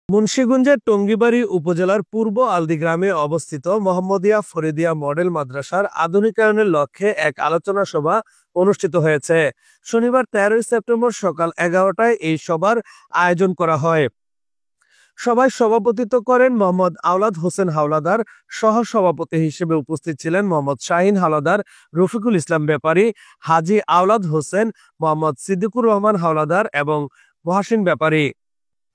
মুন্সিগঞ্জের টঙ্গীবাড়ি উপজেলার পূর্ব আলদি গ্রামে অবস্থিত মোহাম্মদিয়া ফরিদিয়া মডেল মাদ্রাসার আধুনিকায়নের লক্ষ্যে এক আলোচনা সভা অনুষ্ঠিত হয়েছে। শনিবার 13 সেপ্টেম্বর সকাল 11টায় এই সভার আয়োজন করা হয়। সভায় সভাপতিত্ব করেন মোহাম্মদ আওলাদ হোসেন হাওলাদার। সহ সভাপতি হিসেবে উপস্থিত ছিলেন মোহাম্মদ শাহিন হাওলাদার, রফিকুল ইসলাম ব্যাপারী, হাজী আওলাদ হোসেন, মোহাম্মদ সিদ্দিকুর রহমান হাওলাদার এবং মহাসিন ব্যাপারী।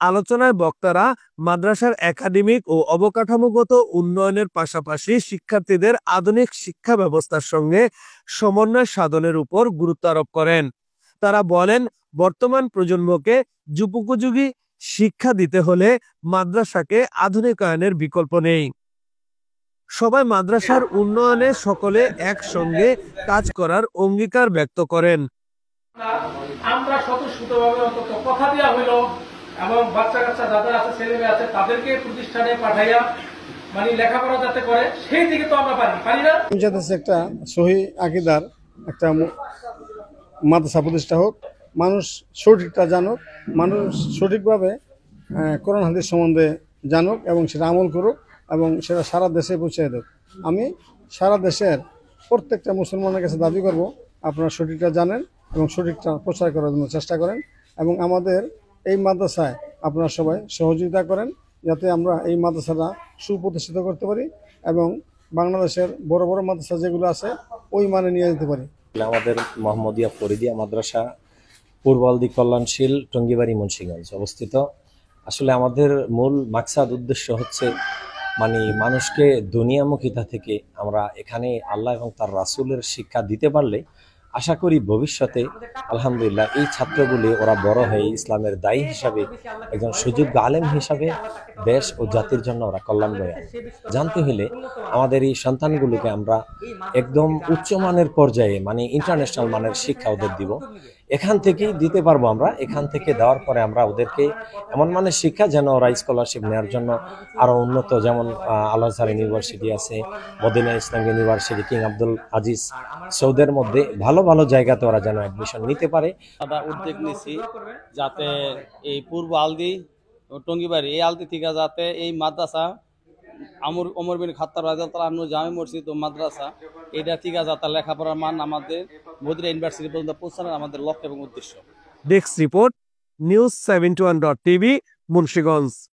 আলোচনায় বক্তারা মাদ্রাসার একাডেমিক ও অবকাঠামোগত উন্নয়নের পাশাপাশি শিক্ষার্থীদের আধুনিক শিক্ষা ব্যবস্থার সঙ্গে সমন্বয় সাধনের উপর গুরুত্ব আরোপ করেন। তারা বলেন, বর্তমান প্রজন্মকে যুগোপযোগী শিক্ষা দিতে হলে মাদ্রাসাকে আধুনিকায়নের বিকল্প নেই। সবাই মাদ্রাসার উন্নয়নে সকলে একসঙ্গে কাজ করার অঙ্গীকার ব্যক্ত করেন। আমরা স্বতঃস্ফূর্তভাবে অন্তত কথা দেওয়া হইল এবং বাচ্চা কাচ্চা যাদের আছে, ছেলে মেয়ে আছে, তাদেরকে প্রতিষ্ঠানে পাঠাইয়া মানে লেখাপড়া যাতে করে সেই দিকে তো আমরা পারি না। একটা সহি আকীদার একটা মাদ্রাসা প্রতিষ্ঠা হোক, মানুষ সঠিকটা জানুক, মানুষ সঠিকভাবে কোরআন হাদিস সম্বন্ধে জানুক এবং সেটা আমল করুক এবং সেটা সারা দেশে পৌঁছে দেক। আমি সারা দেশের প্রত্যেকটা মুসলমানের কাছে দাবি করব, আপনারা সঠিকটা জানেন এবং সঠিকটা প্রচার করার জন্য চেষ্টা করেন এবং আমাদের এই মাদ্রাসায় আপনারা সবাই সহযোগিতা করেন, যাতে আমরা এই মাদ্রাসাটা সুপ্রতিষ্ঠিত করতে পারি এবং বাংলাদেশের বড় বড় মাদ্রাসা যেগুলো আছে ওই মানে নিয়ে যেতে পারি। আমাদের মোহাম্মদিয়া ফরিদিয়া মাদ্রাসা পূর্ব আলদি কল্যাণশীল টঙ্গীবাড়ি মুন্সিগঞ্জ অবস্থিত। আসলে আমাদের মূল মাকসাদ উদ্দেশ্য হচ্ছে মানুষকে দুনিয়ামুখিতা থেকে আমরা এখানে আল্লাহ এবং তার রাসূলের শিক্ষা দিতে পারলে আশা করি ভবিষ্যতে আলহামদুলিল্লাহ এই ছাত্রগুলি ওরা বড় হয়ে ইসলামের দায়ী হিসাবে একজন সুযোগ্য আলেম হিসাবে দেশ ও জাতির জন্য ওরা কল্যাণ বয়ে আনবে। জানতে হলে আমাদের এই সন্তানগুলোকে আমরা একদম উচ্চমানের পর্যায়ে ইন্টারন্যাশনাল মানের শিক্ষা ওদের দিব। এখান থেকেই দিতে পারবো আমরা। এখান থেকে দেওয়ার পরে আমরা ওদেরকে এমন মানের শিক্ষা যেন ওরা স্কলারশিপ নেওয়ার জন্য আরো উন্নত, যেমন আল আজহার ইউনিভার্সিটি আছে, মদিনা ইসলাম ইউনিভার্সিটি, কিং আব্দুল আজিজ, সৌদের মধ্যে ভালো ভালো জায়গাতে ওরা যেন অ্যাডমিশন নিতে পারে। আমরা উদ্যোগ নিচ্ছি যাতে এই পূর্ব আলদি টঙ্গীবাড়ি এই আলদি থেকে যাতে এই মাদ্রাসা ওমর বিন খাত্তাব রাদিয়াল্লাহু আনহু জামে মসজিদ ও মাদ্রাসা এটা ঠিক আছে, যাতে লেখাপড়ার মান আমাদের মদিনা ইউনিভার্সিটি পর্যন্ত পৌঁছানোর আমাদের লক্ষ্য এবং উদ্দেশ্য। Desk report, news 71.tv, Munshiganj.